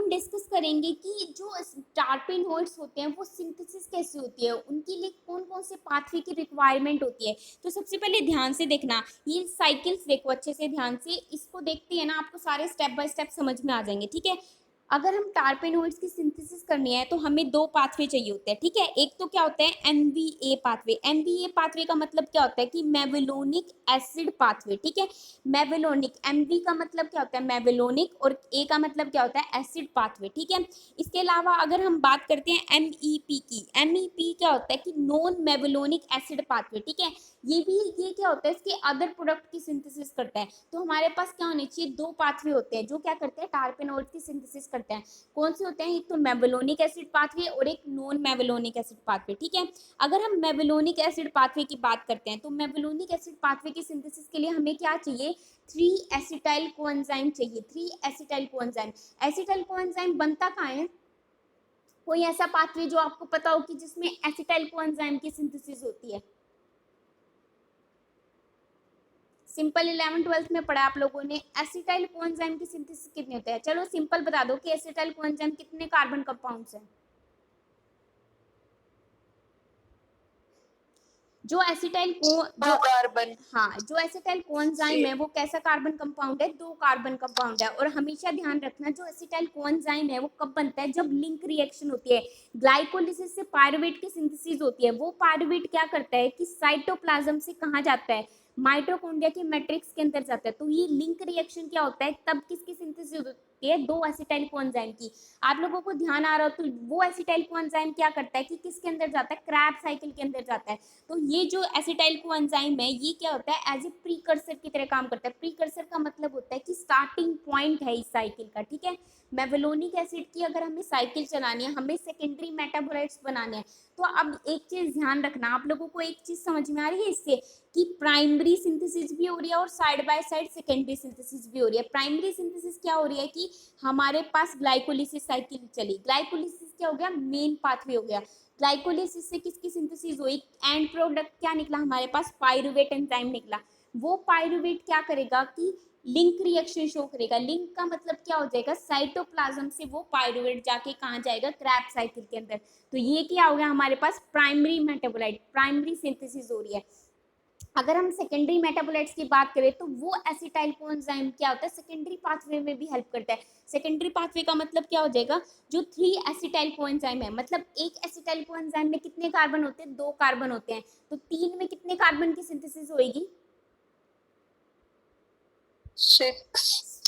हम डिस्कस करेंगे कि जो टर्पेनोइड्स होते हैं वो सिंथेसिस कैसे होती है, उनके लिए कौन कौन से पाथवे की रिक्वायरमेंट होती है। तो सबसे पहले ध्यान से देखना, ये साइकिल्स देखो अच्छे से ध्यान से, इसको देखते हैं ना आपको सारे स्टेप बाय स्टेप समझ में आ जाएंगे। ठीक है, अगर हम टर्पेनोइड्स की सिंथेसिस करनी है तो हमें दो पाथवे चाहिए होते हैं। ठीक है, एक तो क्या होता है एमवीए पाथवे। एमवीए पाथवे का मतलब क्या होता है कि मेवेलोनिक एसिड पाथवे। ठीक है, मेवेलोनिक, एमवी का मतलब क्या होता है मेवेलोनिक, और ए का मतलब क्या होता है एसिड पाथवे। ठीक है, इसके अलावा अगर हम बात करते हैं एमईपी की, एमईपी क्या होता है कि नॉन मेवेलोनिक एसिड पाथवे। ठीक है, ये क्या होता है, इसके अदर प्रोडक्ट की सिंथेसिस करता है। तो हमारे पास क्या होने चाहिए, दो पाथवे होते हैं जो क्या करते हैं टर्पेनोइड्स की सिंथेसिस करते हैं। कौन से होते हैं, एक तो मेवेलोनिक एसिड पाथवे और एक नॉन मेवेलोनिक एसिड पाथवे। ठीक है, अगर हम मेवेलोनिक एसिड पाथवे की बात करते हैं तो मेवेलोनिक एसिड पाथवे की सिंथेसिस के लिए हमें क्या चाहिए, 3 एसिटाइल कोएंजाइम चाहिए। 3 एसिटाइल कोएंजाइम। एसिटाइल कोएंजाइम बनता कहाँ है, कोई ऐसा पाथवे जो आपको पता हो कि जिसमें एसिटाइल कोएंजाइम की सिंथेसिस होती है। सिंपल 11th-12th में पढ़ा आप लोगों ने, एसिटाइल कोएंजाइम की सिंथेसिस कितने होते हैं। चलो सिंपल बता दो कि एसिटाइल कोएंजाइम कितने कार्बन कंपाउंड्स हैं। जो एसिटाइल को जो कार्बन, हाँ, जो एसिटाइल कोएंजाइम है वो कैसा कार्बन कंपाउंड है, 2 कार्बन कंपाउंड है। और हमेशा ध्यान रखना जो एसिटाइल कोएंजाइम है वो कब बनता है, जब लिंक रिएक्शन होती है, ग्लाइकोलिसिस से पायरुवेट की सिंथेसिस होती है। वो पायरुवेट क्या करता है कि साइटोप्लाज्म से कहाँ जाता है, माइटोकॉन्ड्रिया के मैट्रिक्स के अंदर जाता है। तो ये लिंक रिएक्शन क्या होता है, तब किसकी सिंथेसिस होती है, 2 एसिटाइल कोएंजाइम की। आप लोगों को ध्यान आ रहा हो तो वो एसिटाइल कोएंजाइम क्या करता है कि किसके अंदर जाता है, क्रैब साइकिल के अंदर जाता है। तो ये जो एसिटाइल कोएंजाइम है ये क्या होता है, एज ए प्रीकर्सर की तरह काम करता है। प्रीकर्सर का मतलब होता है कि स्टार्टिंग पॉइंट है इस साइकिल का। ठीक है, मेवेलोनिक एसिड की अगर हमें साइकिल चलानी है, हमें सेकेंडरी मेटाबोलाइट्स बनाने हैं। तो अब एक चीज ध्यान रखना, आप लोगों को एक चीज समझ में आ रही है इससे कि प्राइमरी सिंथेसिस भी हो रही है और side by side secondary synthesis भी हो रही है। प्राइमरी सिंथेसिस क्या हो रही है कि हमारे पास ग्लाइकोलिसिस साइकिल चली, ग्लाइकोलिसिस क्या हो गया, मेन पाथवे हो गया। ग्लाइकोलिसिस से किसकी सिंथेसिस हुई, एंड प्रोडक्ट क्या निकला हमारे पास, पायरुवेट एंजाइम निकला। वो पायरुवेट क्या करेगा कि लिंक रिएक्शन शो करेगा। लिंक का मतलब क्या हो जाएगा, साइटोप्लाज्म से वो पायरुवेट जाके कहाँ जाएगा, क्रैब साइकिल के अंदर। तो ये क्या हो गया हमारे पास, प्राइमरी मेटाबोलाइट, प्राइमरी सिंथेसिस हो रही है। अगर हम सेकेंडरी मेटाबोलाइट्स की बात करें तो वो एसिटाइल कोएंजाइम क्या होता है, सेकेंडरी पाथवे में भी हेल्प करता है। सेकेंडरी पाथवे का मतलब क्या हो जाएगा, जो 3 एसिटाइल कोएंजाइम है, मतलब एक एसिटाइल कोएंजाइम में कितने कार्बन होते हैं, 2 कार्बन होते हैं। तो 3 में कितने कार्बन की सिंथेसिस होगी, 6।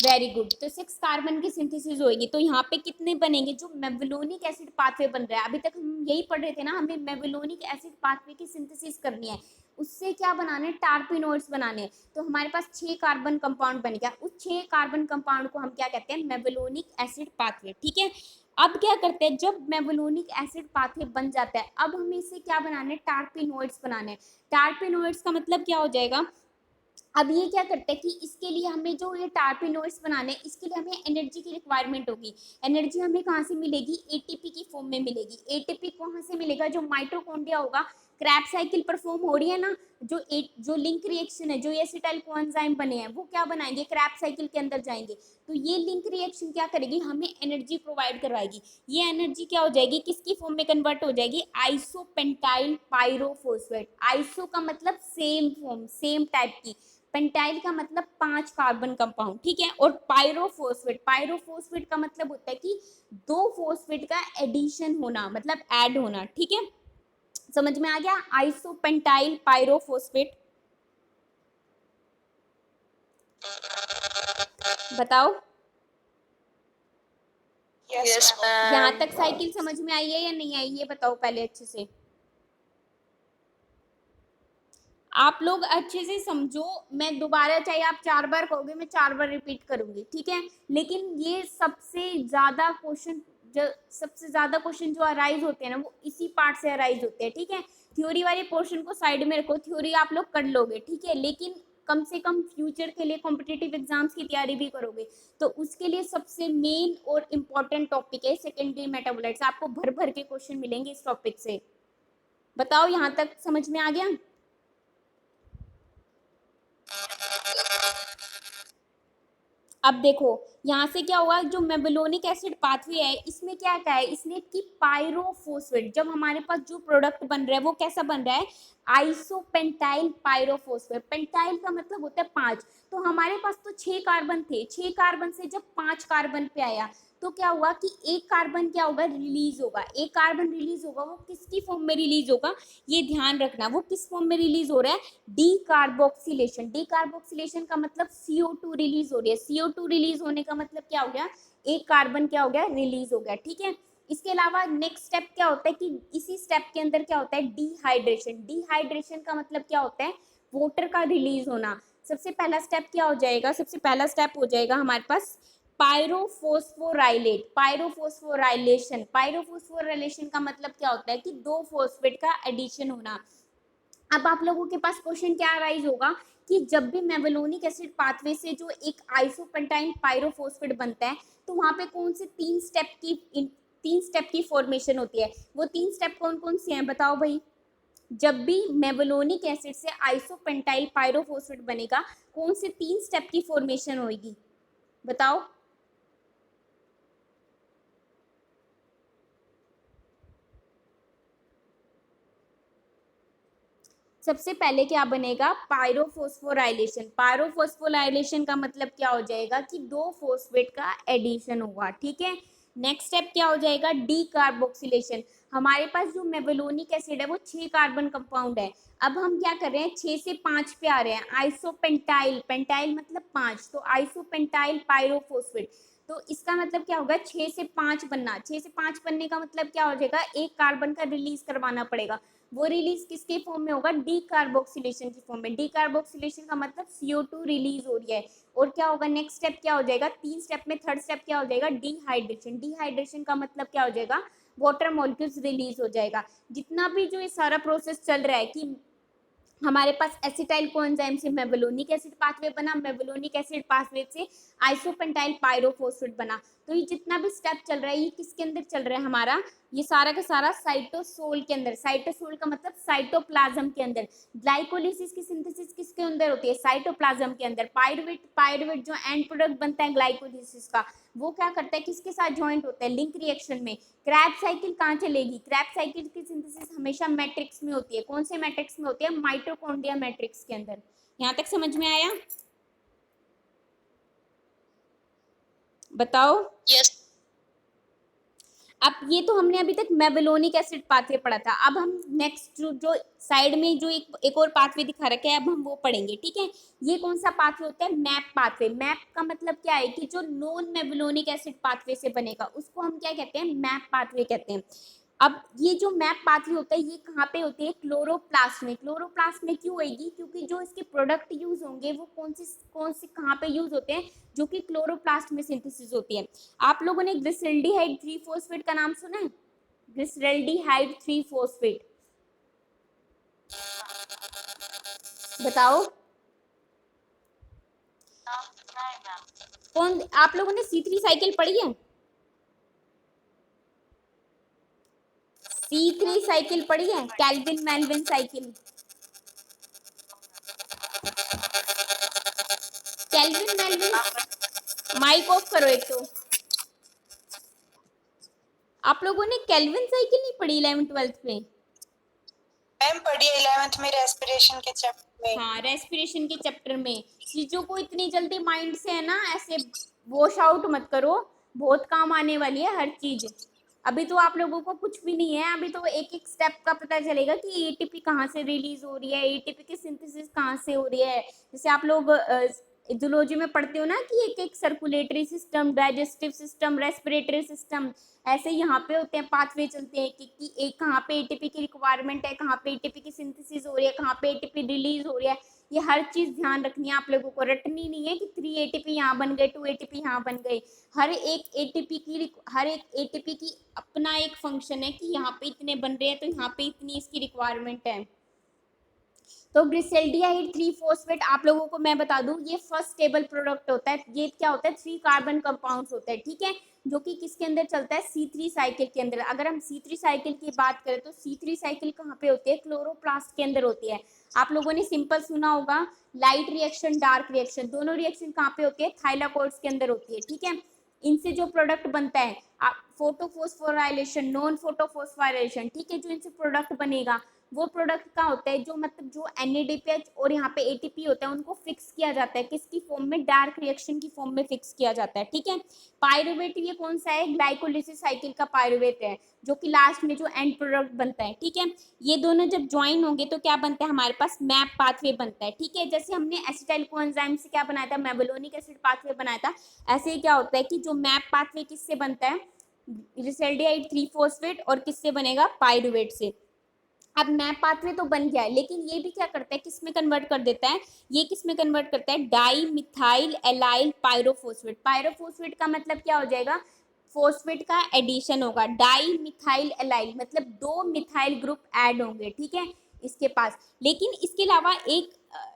वेरी गुड, तो 6 कार्बन की सिंथेसिस होगी। तो यहाँ पे कितने बनेंगे, जो मेवेलोनिक एसिड पाथवे बन रहा है, अभी तक हम यही पढ़ रहे थे ना, हमें मेवेलोनिक एसिड पाथवे की सिंथेसिस करनी है, उससे क्या बनाने, टर्पेनोइड्स बनाने। तो हमारे पास 6 कार्बन कंपाउंड बन गया, उस 6 कार्बन कंपाउंड को हम क्या कहते हैं, मेवेलोनिक एसिड पाथवे। ठीक है, अब क्या करते हैं, जब मेवेलोनिक एसिड पाथवे बन जाता है, अब हमें इसे क्या बनाने, टर्पेनोइड्स बनाने। टर्पेनोइड्स का मतलब क्या हो जाएगा, अब ये क्या करते हैं कि इसके लिए हमें जो ये टर्पेनोइड्स बनाने, इसके लिए हमें एनर्जी की रिक्वायरमेंट होगी। एनर्जी हमें कहाँ से मिलेगी, एटीपी की फॉर्म में मिलेगी। एटीपी कहाँ से मिलेगा, जो माइटोकॉन्ड्रिया होगा, क्रैब साइकिल परफॉर्म हो रही है ना, जो लिंक रिएक्शन है, जो एसिटाइल कोएंजाइम बने हैं वो क्या बनाएंगे, क्रैब साइकिल के अंदर जाएंगे। तो ये लिंक रिएक्शन क्या करेगी, हमें एनर्जी प्रोवाइड करवाएगी। ये एनर्जी क्या हो जाएगी, किसकी फॉर्म में कन्वर्ट हो जाएगी, आइसोपेंटाइल पायरोफॉस्फेट। आइसो का मतलब सेम फॉर्म, सेम टाइप की, पेंटाइल का मतलब 5 कार्बन कंपाउंड। ठीक है, और पायरोफॉस्फेट, पायरोफॉस्फेट का मतलब होता है कि 2 फॉस्फेट का एडिशन होना, मतलब ऐड होना। ठीक है, समझ में आ गया, आइसोपेंटाइल पायरोफॉस्फेट। बताओ, यस यहाँ तक साइकिल समझ में आई है या नहीं आई, ये बताओ पहले अच्छे से। आप लोग अच्छे से समझो, मैं दोबारा चाहे आप 4 बार कहोगे, मैं 4 बार रिपीट करूंगी। ठीक है, लेकिन ये सबसे ज्यादा क्वेश्चन, जो अराइज होते हैं ना, वो इसी पार्ट से अराइज होते हैं। ठीक है, थ्योरी वाले पोर्शन को साइड में रखो, थ्योरी आप लोग कर लोगे। ठीक है, लेकिन कम से कम फ्यूचर के लिए कॉम्पिटिटिव एग्जाम्स की तैयारी भी करोगे, तो उसके लिए सबसे मेन और इम्पोर्टेंट टॉपिक है सेकेंडरी मेटाबोलाइट्स। आपको भर भर के क्वेश्चन मिलेंगे इस टॉपिक से। बताओ, यहाँ तक समझ में आ गया। अब देखो यहाँ से क्या हुआ, जो मेबेलोनिक एसिड पाथवे है इसमें क्या क्या है, इसने की पायरोफोस्फेट, जब हमारे पास जो प्रोडक्ट बन रहा है वो कैसा बन रहा है, आइसोपेंटाइल पायरोफोस्फेट। पेंटाइल का मतलब होता है 5, तो हमारे पास तो 6 कार्बन थे, 6 कार्बन से जब 5 कार्बन पे आया तो क्या हुआ कि एक कार्बन क्या होगा, रिलीज होगा। एक कार्बन रिलीज होगा, वो किसकी फॉर्म में रिलीज होगा, ये ध्यान रखना, वो किस फॉर्म में रिलीज हो रहा है, डी कार्बोक्सिलेशन। डी कार्बोक्सिलेशन का मतलब CO2 रिलीज हो रही है। CO2 रिलीज होने का मतलब क्या हो गया, एक कार्बन क्या हो गया, रिलीज हो गया। ठीक है, इसके अलावा नेक्स्ट स्टेप क्या होता है कि इसी स्टेप के अंदर क्या होता है, डिहाइड्रेशन। डिहाइड्रेशन का मतलब क्या होता है, वाटर का रिलीज होना। सबसे पहला स्टेप क्या हो जाएगा, सबसे पहला स्टेप हो जाएगा हमारे पास पायरोफोस्फोराइलेट, पायरोफोस्फोराइलेशन। पायरोफोस्फोराइलेशन का मतलब क्या होता है कि दो फोस्फेट का एडिशन होना। अब आप लोगों के पास क्वेश्चन क्या राइज होगा कि जब भी मेबेलोनिक एसिड पाथवे से जो एक आइसोपेंटाइन पायरोफोस्फेट बनता है तो वहां पे कौन से 3 स्टेप की फॉर्मेशन होती है, वो 3 स्टेप कौन कौन से हैं बताओ भाई। जब भी मेबेलोनिक एसिड से आइसोपेंटाइल पायरोफोस्फेट बनेगा कौन से 3 स्टेप की फॉर्मेशन होगी, बताओ। सबसे पहले क्या बनेगा, पायरोफोस्फोराइलेशन। पायरोफोस्फोराइलेशन का मतलब क्या हो जाएगा कि दो फोस्फेट का एडिशन होगा। ठीक है, नेक्स्ट स्टेप क्या हो जाएगा, डी कार्बोक्सिलेशन। हमारे पास जो मेबेलोनिक एसिड है वो 6 कार्बन कंपाउंड है। अब हम क्या कर रहे हैं, 6 से 5 पे आ रहे हैं, आइसोपेंटाइल, पेंटाइल मतलब 5, तो आइसोपेंटाइल पायरोफोस्फेट। तो इसका मतलब क्या होगा, 6 से 5 बनना। 6 से 5 बनने का मतलब क्या हो जाएगा, एक कार्बन का रिलीज करवाना पड़ेगा। वो रिलीज किसके फॉर्म में होगा, डी कार्बोक्सिलेशन की फॉर्म में। डी कार्बोक्सिलेशन का मतलब CO2 रिलीज हो रही है। और क्या होगा, नेक्स्ट स्टेप क्या हो जाएगा, 3 स्टेप में थर्ड स्टेप क्या हो जाएगा, डिहाइड्रेशन। डिहाइड्रेशन का मतलब क्या हो जाएगा, वाटर मॉलिक्यूल्स रिलीज हो जाएगा। जितना भी जो ये सारा प्रोसेस चल रहा है कि हमारे पास एसिटाइल कोएंजाइम से मेबेलोनिक एसिड पाथवे बना, मेबेलोनिक एसिड पाथवे से आइसोपेंटाइल पायरोफोस्फेट बना। तो ये जितना भी स्टेप चल रहा है ये किसके अंदर चल रहा है हमारा, ये सारा का सारा साइटोसोल के अंदर। साइटोसोल का मतलब साइटोप्लाज्म के अंदर। ग्लाइकोलिसिस की सिंथेसिस किसके अंदर होती है, साइटोप्लाज्म के अंदर। पायरुवेट, पायरुवेट जो एंड प्रोडक्ट बनता है ग्लाइकोलिसिस का, वो क्या करता है, किसके साथ ज्वाइंट होता है, लिंक रिएक्शन में। क्रैब साइकिल कहाँ चलेगी, क्रैब साइकिल की सिंथेसिस हमेशा मैट्रिक्स में होती है। कौन से मैट्रिक्स में होती है, माइटोकॉन्ड्रिया मैट्रिक्स के अंदर। यहाँ तक समझ में आया, बताओ। यस। अब ये तो हमने अभी तक मेबेलोनिक एसिड पाथवे पढ़ा था। अब हम नेक्स्ट जो साइड में जो एक और पाथवे दिखा रखा है अब हम वो पढ़ेंगे। ठीक है, ये कौन सा पाथवे होता है, मैप पाथवे। मैप का मतलब क्या है कि जो नॉन मेबेलोनिक एसिड पाथवे से बनेगा उसको हम क्या कहते हैं, मैप पाथवे कहते हैं। अब ये जो मैप पाथवे होता है ये कहाँ पे होती है, क्लोरोप्लास्ट में। क्लोरोप्लास्ट में क्यों होगी, क्योंकि जो इसके प्रोडक्ट यूज होंगे वो कौन सी कहाँ पे यूज होते हैं, जो कि क्लोरोप्लास्ट में सिंथेसिस होती है। आप लोगों ने ग्लिसरल्डिहाइड 3 फॉस्फेट का नाम सुना है, ग्लिसरल्डिहाइड 3 फॉस्फेट, बताओ कौन। आप लोगों ने C3 साइकिल पढ़ी है, C3 साइकिल पढ़ी है, Calvin Melvin cycle. Calvin Melvin, mic off करो एक तो। आप लोगों ने केल्विन साइकिल नहीं पढ़ी 11th-12th में, मैम पढ़ी 11th में रेस्पिरेशन के चैप्टर में। हाँ रेस्पिरेशन के चैप्टर में। चीजों को इतनी जल्दी माइंड से है ना ऐसे वॉश आउट मत करो, बहुत काम आने वाली है हर चीज। अभी तो आप लोगों को कुछ भी नहीं है, अभी तो एक एक स्टेप का पता चलेगा कि एटीपी कहाँ से रिलीज हो रही है, एटीपी की सिंथेसिस कहाँ से हो रही है। जैसे आप लोग जूलॉजी में पढ़ते हो ना कि एक एक circulatory system, digestive system, respiratory system, ऐसे यहाँ पे होते हैं, पाथवे चलते हैं कि एक कहाँ पे एटीपी की रिक्वायरमेंट है, कहाँ पे एटीपी की सिंथेसिस हो रही है, कहाँ पे एटीपी रिलीज हो रही है। ये हर चीज ध्यान रखनी है आप लोगों को, रटनी नहीं है कि 3 एटीपी यहाँ बन गए, 2 एटीपी यहाँ बन गए। हर एक एटीपी की अपना एक फंक्शन है कि यहाँ पे इतने बन रहे हैं तो यहाँ पे इतनी इसकी रिक्वायरमेंट है। तो ग्लिसरल्डिहाइड 3 फॉस्फेट आप लोगों को मैं बता दूं ये फर्स्ट स्टेबल प्रोडक्ट होता है। ये क्या होता है, 3 कार्बन कंपाउंड्स होता है। ठीक है, जो कि किसके अंदर चलता है, C3 साइकिल के अंदर। अगर हम C3 साइकिल की बात करें तो C3 साइकिल कहाँ पे होती है, क्लोरोप्लास्ट के अंदर होती है। आप लोगों ने सिंपल सुना होगा, लाइट रिएक्शन डार्क रिएक्शन, दोनों रिएक्शन कहाँ पे होती है, थाइलाकोइड्स के अंदर होती है, ठीक है। इनसे जो प्रोडक्ट बनता है फोटोफोस्फोराइलेशन, नॉन फोटोफोस्फोराइलेशन, ठीक है, जो इनसे प्रोडक्ट बनेगा वो प्रोडक्ट का होता है जो मतलब जो NADPH और यहाँ पे ATP होता है उनको फिक्स किया जाता है, किसकी फॉर्म में, डार्क रिएक्शन की फॉर्म में फिक्स किया जाता है, ठीक है। पायरुवेट ये कौन सा है, ग्लाइकोलिसिस साइकिल का पायरुवेट है, जो कि लास्ट में जो एंड प्रोडक्ट बनता है, ठीक है। ये दोनों जब ज्वाइन होंगे तो क्या बनता है, हमारे पास मैप पाथवे बनता है, ठीक है। जैसे हमने एसिटाइल कोएंजाइम से क्या बनाया था, मेबुलोनिक एसिड पाथवे बनाया था, ऐसे ही क्या होता है कि जो मैप पाथवे किससे बनता है, ग्लिसरॉल्डिहाइड 3-फॉस्फेट और किससे बनेगा, पायरुवेट से। अब मैप पाथवे तो बन गया है, लेकिन ये भी क्या करता है, किस में कन्वर्ट कर देता है, ये किस में कन्वर्ट करता है, डाई मिथाइल एलाइल पायरोफोस्फेट। पायरोफोस्फेट का मतलब क्या हो जाएगा, फोस्फेट का एडिशन होगा, डाई मिथाइल एलाइल मतलब दो मिथाइल ग्रुप ऐड होंगे, ठीक है इसके पास। लेकिन इसके अलावा एक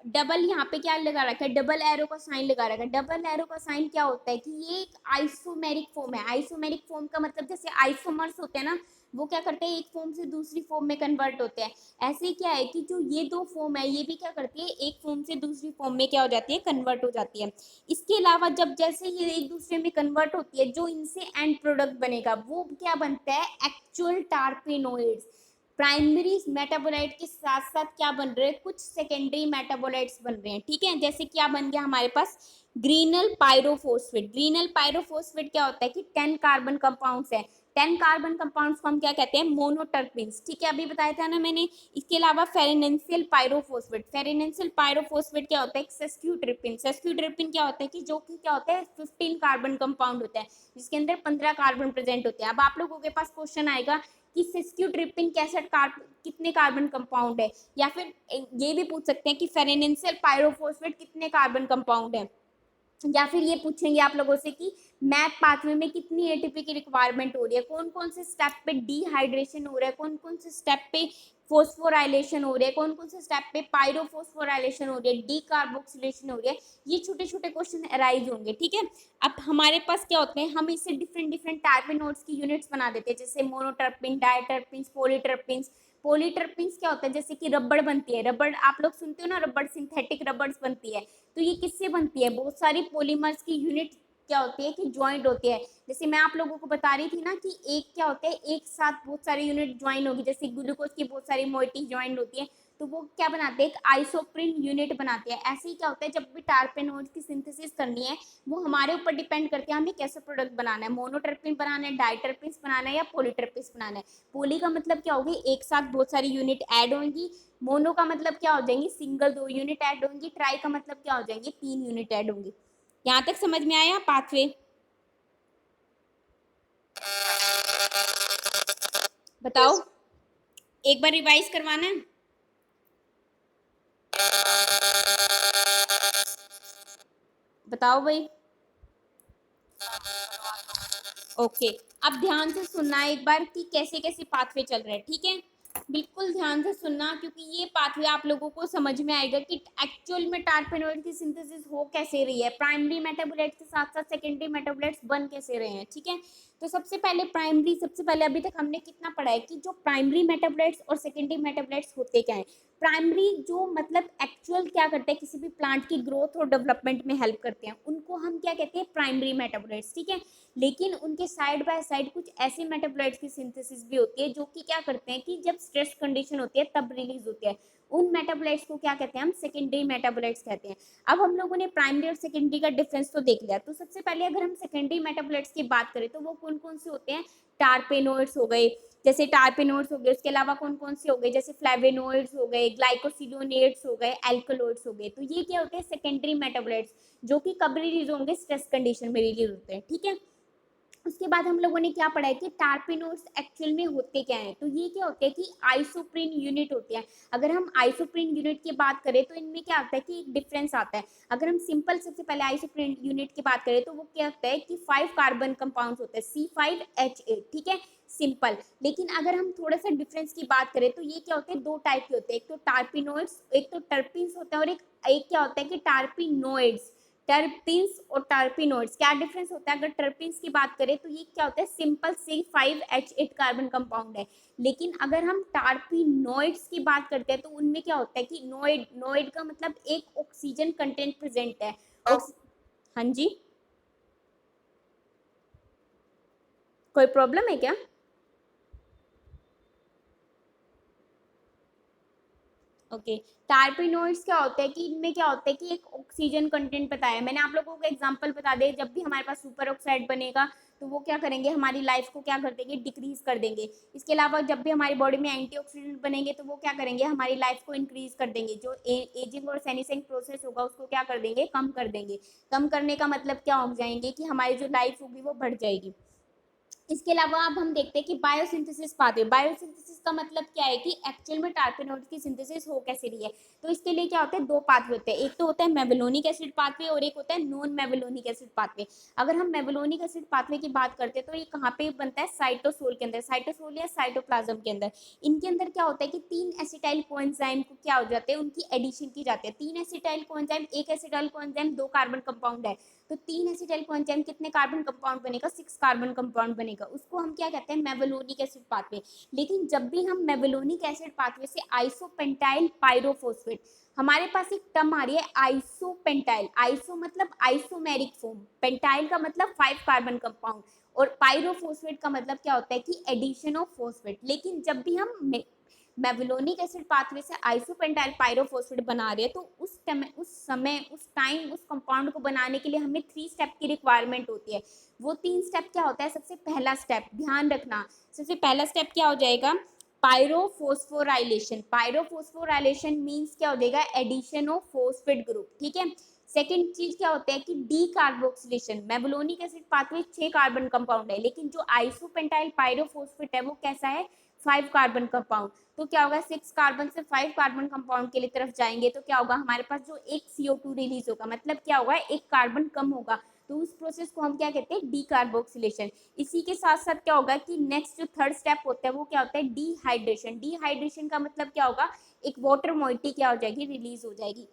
डबल यहाँ पे क्या लगा रखा है, डबल एरो का साइन लगा रखा है। डबल एरो का साइन क्या होता है कि ये एक आइसोमेरिक फॉर्म है। आइसोमेरिक फॉर्म का मतलब जैसे आइसोमर्स होते हैं ना, वो क्या करते हैं, एक फॉर्म से दूसरी फॉर्म में कन्वर्ट होते हैं। ऐसे क्या है कि जो ये दो फॉर्म है ये भी क्या करती है, एक फॉर्म से दूसरी फॉर्म में क्या हो जाती है, कन्वर्ट हो जाती है। इसके अलावा जब जैसे ये एक दूसरे में कन्वर्ट होती है, जो इनसे एंड प्रोडक्ट बनेगा वो क्या बनता है, एक्चुअल टार्पेनोइड्स। प्राइमरी मेटाबोलाइट के साथ साथ क्या बन रहे हैं, कुछ सेकेंडरी मेटाबोलाइट्स बन रहे हैं, ठीक है। जैसे क्या बन गया हमारे पास, ग्रीनल पायरोफोस्फेट। ग्रीनल पायरोफोस्फेट क्या होता है कि 10 कार्बन कंपाउंड्स है। 10 कार्बन कंपाउंड्स को हम क्या कहते हैं, मोनोटर्पीन्स, ठीक है, अभी बताया था ना मैंने। इसके अलावा फेरेनेंशियल पायरोफोस्फेट। फेरेनेंशियल पायरोफोस्फेट क्या होता है, सेस्क्यूट्रिपिन। सेस्क्यूट्रिपिन क्या होता है कि जो कि क्या होता है, 15 कार्बन कंपाउंड होता है, जिसके अंदर 15 कार्बन प्रेजेंट होते हैं। अब आप लोगों के पास क्वेश्चन आएगा कि सेस्क्यूट्रिपिन कितने कार्बन कंपाउंड है, या फिर ये भी पूछ सकते हैं कि फेरेनेंशियल पायरोफोस्फेट कितने कार्बन कंपाउंड है, या फिर ये पूछेंगे आप लोगों से कि मैप पाथवे में कितनी एटीपी की रिक्वायरमेंट हो रही है, कौन कौन से स्टेप पे डिहाइड्रेशन हो रहा है, कौन कौन से स्टेप पे फोस्फोराइलेशन हो रही है, कौन कौन से स्टेप पे पायरोफोस्फोराइलेशन हो रही है, डीकार्बोक्सिलेशन हो रही है। ये छोटे छोटे क्वेश्चन अराइज होंगे, ठीक है। अब हमारे पास क्या होते हैं, हम इससे डिफरेंट डिफरेंट टर्पेनोइड्स की यूनिट्स बना देते हैं, जैसे मोनोटर्पिन, डायटर्पिन, पॉलीटर्पिन्स। पॉलीटर्पिन्स क्या होता है, जैसे कि रबड़ बनती है, रबड़ आप लोग सुनते हो ना, रबड़ सिंथेटिक रबड़ बनती है। तो ये किससे बनती है, बहुत सारी पॉलीमर्स की यूनिट क्या होती है कि ज्वाइंट होती है। जैसे मैं आप लोगों को बता रही थी ना कि एक क्या होता है, एक साथ बहुत सारी यूनिट ज्वाइन होगी, जैसे ग्लूकोज की बहुत सारी मोइटी ज्वाइन होती है, तो वो क्या बनाते हैं, एक आइसोप्रिन यूनिट बनाते हैं। ऐसे ही क्या होता है, जब भी टार्पेनोइड्स की सिंथेसिस करनी है वो हमारे ऊपर डिपेंड करती है हमें कैसा प्रोडक्ट बनाना है, मोनोटर्पिन बनाना है, डाइटर्पिन्स बनाना है या पॉलीटर्पिन्स बनाना है। पोली का मतलब क्या होगी, एक साथ बहुत सारी यूनिट ऐड होंगी। मोनो का मतलब क्या हो जाएंगी, सिंगल 2 यूनिट ऐड होंगी। ट्राई का मतलब क्या हो जाएंगे, 3 यूनिट ऐड होंगी। यहाँ तक समझ में आया पाथवे, बताओ, एक बार रिवाइज करवाना है, बताओ भाई। ओके, अब ध्यान से सुनना एक बार कि कैसे कैसे पाथवे चल रहे हैं, ठीक है। बिल्कुल ध्यान से सुनना, क्योंकि ये पाथवे आप लोगों को समझ में आएगा कि एक्चुअल में टार्पेनोइड की सिंथेसिस हो कैसे रही है, प्राइमरी मेटाबोलाइट्स के साथ साथ सेकेंडरी मेटाबोलाइट्स बन कैसे रहे हैं, ठीक है। तो सबसे पहले अभी तक हमने कितना पढ़ा है कि जो प्राइमरी मेटाबोलाइट्स और सेकेंडरी मेटाबोलाइट्स होते क्या है। प्राइमरी जो मतलब एक्चुअल क्या करते हैं, किसी भी प्लांट की ग्रोथ और डेवलपमेंट में हेल्प करते हैं, उनको हम क्या कहते हैं, प्राइमरी मेटाबोलाइट्स, ठीक है। लेकिन उनके साइड बाय साइड कुछ ऐसे मेटाबोलाइट्स की सिंथेसिस भी होती है जो कि क्या करते हैं कि जब स्ट्रेस कंडीशन होती है तब रिलीज होती है। उन मेटाबोलाइट्स को क्या कहते हैं, हम सेकेंडरी मेटाबोलाइट्स कहते हैं। अब हम लोगों ने प्राइमरी और सेकेंडरी का डिफरेंस तो देख लिया, तो सबसे पहले अगर हम सेकेंडरी मेटाबोलाइट्स की बात करें तो वो कौन कौन से होते हैं, टार्पेनोइड्स हो गए, जैसे टार्पेनोइड्स हो गए, उसके अलावा कौन कौन से हो गए, जैसे फ्लेवेनोइड्स हो गए, ग्लाइकोसिलोनेट्स हो गए, एल्कलॉइड्स हो गए। तो ये क्या होते हैं, सेकेंडरी मेटाबोलाइट्स, जो कि कब रिलीज होंगे, स्ट्रेस कंडीशन में रिलीज होते हैं, ठीक है। उसके बाद हम लोगों ने क्या पढ़ा है कि टार्पेनोइड्स एक्चुअल में होते क्या हैं, तो ये क्या होते हैं कि आइसोप्रीन यूनिट होते हैं। अगर हम आइसोप्रीन यूनिट की बात करें तो इनमें क्या आता है कि एक डिफरेंस आता है। अगर हम सिंपल सबसे पहले आइसोप्रीन यूनिट की बात करें तो वो क्या होता है कि 5 कार्बन कंपाउंड होते हैं, C5H8, ठीक है, सिंपल। लेकिन अगर हम थोड़ा सा डिफरेंस की बात करें तो ये क्या होते हैं, दो टाइप के होते हैं, एक तो टार्पेनोइड्स, एक तो टर्पीन्स होता है, और एक क्या होता है कि टार्पेनोइड्स। टर्पिन्स और टर्पिनोइड्स, क्या डिफरेंस होता है? अगर टर्पिन्स की बात करें तो ये क्या होता है, सिंपल C5H8 कार्बन कंपाउंड है। लेकिन अगर हम टर्पिनोइड्स की बात करते हैं तो उनमें क्या होता है कि नोइड का मतलब एक ऑक्सीजन कंटेंट प्रेजेंट है। हाँ जी, कोई प्रॉब्लम है क्या? ओके, टर्पिनोइड्स क्या होता है कि इनमें क्या होता है कि एक ऑक्सीजन कंटेंट बताया, मैंने आप लोगों को एग्जांपल बता दे, जब भी हमारे पास सुपर ऑक्साइड बनेगा तो वो क्या करेंगे, हमारी लाइफ को क्या कर देंगे, डिक्रीज कर देंगे। इसके अलावा जब भी हमारी बॉडी में एंटीऑक्सीडेंट बनेंगे तो वो क्या करेंगे, हमारी लाइफ को इंक्रीज कर देंगे। जो एजिंग और सेनेसिंग प्रोसेस होगा उसको क्या कर देंगे, कम कर देंगे। कम करने का मतलब क्या हो जाएंगे कि हमारी जो लाइफ होगी वो बढ़ जाएगी। इसके अलावा अब हम देखते हैं कि बायोसिंथेसिस पाथवे, बायोसिंथेसिस का मतलब क्या है कि एक्चुअल में टर्पेनोइड्स की सिंथेसिस हो कैसे रही है। तो इसके लिए क्या होता है, दो पाथवे होते हैं, एक तो होता है मेबेलोनिक एसिड पाथवे और एक होता है नॉन मेबेलोनिक एसिड पाथवे। अगर हम मेबेलोनिक एसिड पाथवे की बात करते हैं तो ये कहाँ पे बनता है, साइटोसोल के अंदर, साइटोसोल या साइटोप्लाज्म के अंदर। इनके अंदर क्या होता है कि 3 एसिटाइल कोएंजाइम को क्या हो जाते हैं, उनकी एडिशन की जाती है। 3 एसिटाइल कोएंजाइम, एक एसिटाइल कोएंजाइम 2 कार्बन कंपाउंड है, तो 3 एसिटाइल कोएंजाइम कितने कार्बन कंपाउंड बनेगा, 6 कार्बन कंपाउंड बनेगा। उसको हम क्या कहते हैं, मेबेलोनिक एसिड पाथवे। लेकिन जब भी हम मेबेलोनिक एसिड पाथवे से आइसोपेंटाइल पायरोफॉस्फेट, हमारे पास एक टर्म आ रही है आइसोपेंटाइल, आइसो मतलब आइसोमेरिक फॉर्म, पेंटाइल का मतलब 5 कार्बन कंपाउंड, और पायरोफॉस्फेट का मतलब क्या होता है कि एडिशन ऑफ फॉस्फेट। लेकिन जब भी हम मेबेलोनिक एसिड पाथवे से आइसोपेंटाइल पायरोफॉस्फेट बना रहे हैं तो उस टाइम उस कंपाउंड को बनाने के लिए हमें 3 स्टेप की रिक्वायरमेंट होती है। वो 3 स्टेप क्या होता है, सबसे पहला स्टेप ध्यान रखना, सबसे पहला स्टेप क्या हो जाएगा, पायरोफोस्फोराइलेशन। पायरोफोस्फोराइलेशन मींस क्या हो जाएगा, एडिशन ऑफ फॉस्फेट ग्रुप, ठीक है। सेकेंड चीज क्या होता है कि D carboxylation. Mevalonic acid pathway 6 carbon compound है, लेकिन जो आइसोपेंटाइल पायरोफॉस्फेट है वो कैसा है, 5 कार्बन कंपाउंड। तो क्या होगा, 6 कार्बन से 5 कार्बन कंपाउंड के लिए तरफ जाएंगे तो क्या होगा, हमारे पास जो एक CO2 रिलीज होगा, मतलब क्या होगा, एक कार्बन कम होगा। तो उस प्रोसेस को हम क्या कहते हैं, डीकार्बोक्सिलेशन। इसी के साथ साथ क्या होगा कि नेक्स्ट जो थर्ड स्टेप होता है वो क्या होता है, डिहाइड्रेशन। डिहाइड्रेशन का मतलब क्या होगा, एक वाटर मॉइटी क्या हो जाएगी, रिलीज हो जाएगी।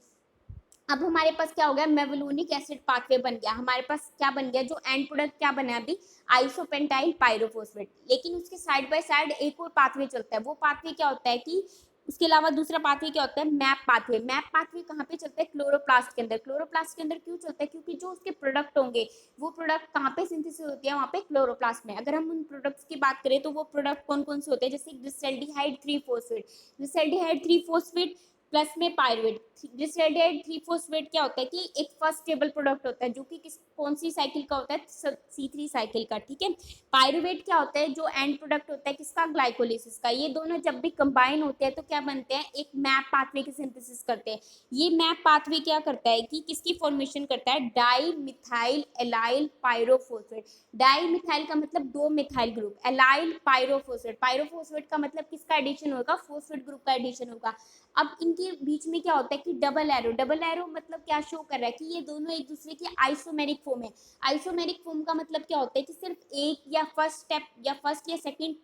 अब हमारे पास क्या हो गया, मेबेलोनिक एसिड पाथवे बन गया, हमारे पास क्या बन गया, जो एंड प्रोडक्ट क्या बना अभी, आइसोपेंटाइल पायरोफॉस्फेट। लेकिन उसके साइड बाय साइड एक और पाथवे चलता है, वो पाथवे क्या होता है कि उसके अलावा दूसरा पाथवे क्या होता है, मैप पाथवे। मैप पाथवे कहाँ पे चलता है, क्लोरोप्लास्ट के अंदर। क्लोरोप्लास्ट के अंदर क्यों चलता है, क्योंकि जो उसके प्रोडक्ट होंगे वो प्रोडक्ट कहाँ पे सिंथेसिस होती है, वहाँ पे क्लोरोप्लास्ट में। अगर हम उन प्रोडक्ट्स की बात करें तो वो प्रोडक्ट कौन कौन से होते हैं, जैसे ग्लिसरॉल्डिहाइड 3-फॉस्फेट, ग्लिसरॉल्डिहाइड 3-फॉस्फेट प्लस में पायरुवेट। ग्लिसरॉल्डिहाइड 3-फॉस्फेट क्या होता है कि एक फर्स्ट स्टेबल प्रोडक्ट होता है जो कि कौन सी साइकिल का होता है, C3 साइकिल का, ठीक है। पायरुवेट क्या होता है, जो एंड प्रोडक्ट होता है किसका, ग्लाइकोलिसिस का। ये दोनों जब भी कंबाइन होते हैं तो क्या बनते हैं, एक मैप पाथवे की सिंथेसिस करते हैं। ये मैप पाथवे क्या करता है कि किसकी फॉर्मेशन करता है, di methyl allyl pyrophosphate. Di methyl का मतलब 2 methyl group, allyl pyrophosphate, pyrophosphate का मतलब किसका एडिशन होगा, फॉस्फेट ग्रुप का एडिशन होगा। अब इनके बीच में क्या होता है कि डबल एरो, डबल एरो मतलब क्या शो कर रहा है कि ये दोनों एक दूसरे की आइसोमेरिक फॉर्म है। आइसोमेरिक फॉर्म का मतलब क्या होता है कि सिर्फ एक या फर्स्ट स्टेप या फर्स्ट या सेकंड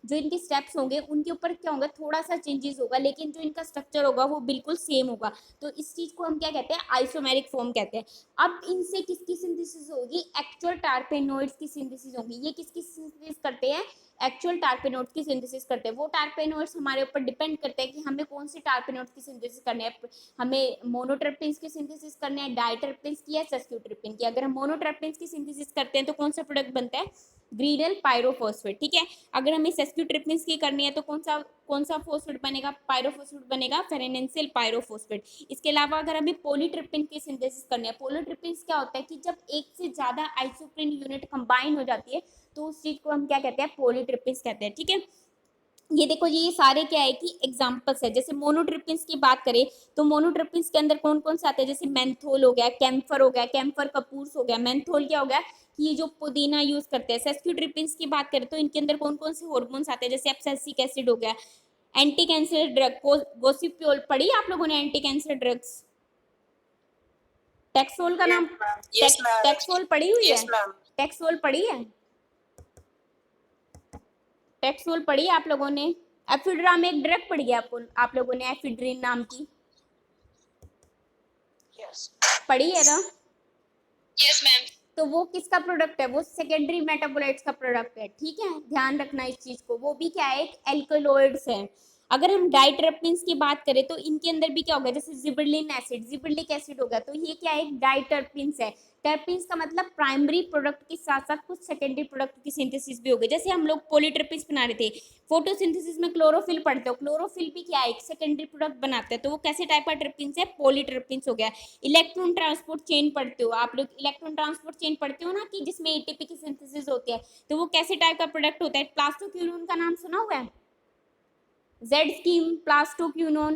जो इनके स्टेप्स होंगे उनके ऊपर क्या होगा, थोड़ा सा चेंजेस होगा, लेकिन जो इनका स्ट्रक्चर होगा वो बिल्कुल सेम होगा। तो इस चीज को हम क्या कहते हैं, आइसोमेरिक फॉर्म कहते हैं। अब इनसे किसकी सिंथेसिस होगी, एक्चुअल टर्पेनोइड्स की सिंथेसिस होगी। ये किसकी सिंथेसिस करते हैं, एक्चुअल टर्पेनोइड्स की सिंथेसिस करते हैं। वो टर्पेनोइड्स हमारे ऊपर डिपेंड करते हैं कि हमें कौन से टर्पेनोइड्स की सिंथेसिस करनी है, हमें मोनोट्रिप्टिन्स की सिंथेसिस करनी है, डाइट्रिप्टिन्स की या सब्स्टिट्यूट्रिप्टिन की। अगर हम मोनोट्रिप्टिन्स की सिंथेसिस करते हैं तो कौन सा प्रोडक्ट बनता है, ग्रीडल पायरोफॉस्फेट, ठीक है। अगर हमें सब्स्टिट्यूट्रिप्टिन्स की करनी है तो कौन सा फॉस्फेट बनेगा, पायरोफॉस्फेट बनेगा, फेरेनेंसियल पायरोफॉस्फेट। इसके अलावा अगर हमें पॉलीट्रिप्टिन की सिंथेसिस करनी है, पॉलीट्रिप्टिन्स क्या होता है कि जब एक से ज्यादा आइसोप्रीन यूनिट कंबाइन हो जाती है तो उस चीज को हम क्या कहते हैं, पॉलीट्रिप्टिन्स कहते हैं, ठीक है। ये देखो ये सारे क्या है कि एग्जांपल्स है। जैसे मोनोट्रिप्टिन्स की बात करें तो मोनोट्रिप्टिन्स के अंदर कौन कौन से आते हैं, जैसे मेंथोल हो गया, कैम्फर हो गया, कैम्फर कपूर्स हो गया। मेंथोल क्या हो गया कि ये जो पुदीना यूज करते हैं। सब्स्टिट्यूट्रिप्टिन्स की बात करें तो इनके अंदर कौन कौन से हार्मोन्स आते हैं, जैसे एब्सिसिक एसिड हो गया, एंटी कैंसर ड्रग गोसिप्योल पढ़ी आप लोगों ने, एंटी कैंसर ड्रग्स, टेक्सोल का नाम, टेक्सोल पढ़ी हुई है, टेक्सोल पढ़ी है, टेक्सोल पढ़ी आप लोगों ने। एफिड्रा में एक ड्रग पढ़ी है आप लोगों ने, एफिड्रिन नाम की, yes पढ़ी है ना। Yes ma'am. तो वो किसका प्रोडक्ट है, वो सेकेंडरी मेटाबोलाइट्स का प्रोडक्ट है, ठीक है, ध्यान रखना इस चीज को। वो भी क्या है, एक एल्कलॉइड्स है। अगर हम डाइटरपेंस की बात करें तो इनके अंदर भी क्या होगा, जैसे जिबरलिन एसिड, जिबरलिक एसिड हो गया, तो ये क्या है, एक डाइटरपेंस है। टर्पीन्स का मतलब प्राइमरी प्रोडक्ट के साथ साथ कुछ सेकेंडरी प्रोडक्ट की सिंथेसिस भी हो गई। जैसे हम लोग पॉलीटर्पीन्स बना रहे थे, फोटोसिंथेसिस में क्लोरोफिल पढ़ते हो, क्लोरोफिल भी क्या है, एक सेकेंडरी प्रोडक्ट बनाते हैं, तो वो कैसे टाइप का टर्पीन्स है, पॉलीटर्पीन्स हो गया। इलेक्ट्रॉन ट्रांसपोर्ट चेन पढ़ते हो आप लोग, इलेक्ट्रॉन ट्रांसपोर्ट चेन पढ़ते हो ना, कि जिसमें एटीपी की सिंथेसिस होती है, तो वो कैसे टाइप का प्रोडक्ट होता है, प्लास्टोक्यूनोन का नाम सुना हुआ है, Z scheme, plastoquinone,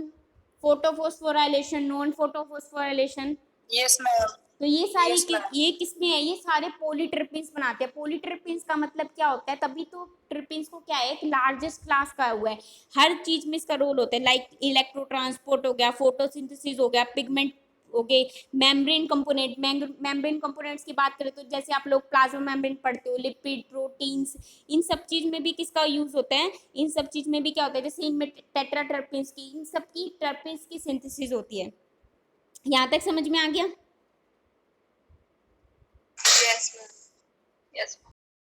photophosphorylation, non photophosphorylation. Yes ma'am. तो ये सारी यस मैम। ये किसमें है, ये सारे पॉलीट्रिपिन्स बनाते हैं। पॉलीट्रिपिन्स का मतलब क्या होता है, तभी तो ट्रिपिन्स को क्या है, एक लार्जेस्ट क्लास का हुआ है, हर चीज में इसका रोल होता है, लाइक इलेक्ट्रो ट्रांसपोर्ट हो गया, फोटोसिंथेसिस हो गया, पिगमेंट हो गए, मेम्ब्रेन कंपोनेंट, मेम्ब्रेन कंपोनेंट्स की बात करें तो जैसे आप लोग प्लाज्मा मेम्ब्रेन पढ़ते हो, लिपिड, प्रोटीन्स, इन सब चीज में भी किसका यूज होता है, इन सब चीज में भी क्या होता है, जैसे इनमें टेट्राटर्पिन्स की, इन सब की टर्पिन्स की सिंथेसिस होती है। यहाँ तक समझ में आ गया? Yes ma'am. यस।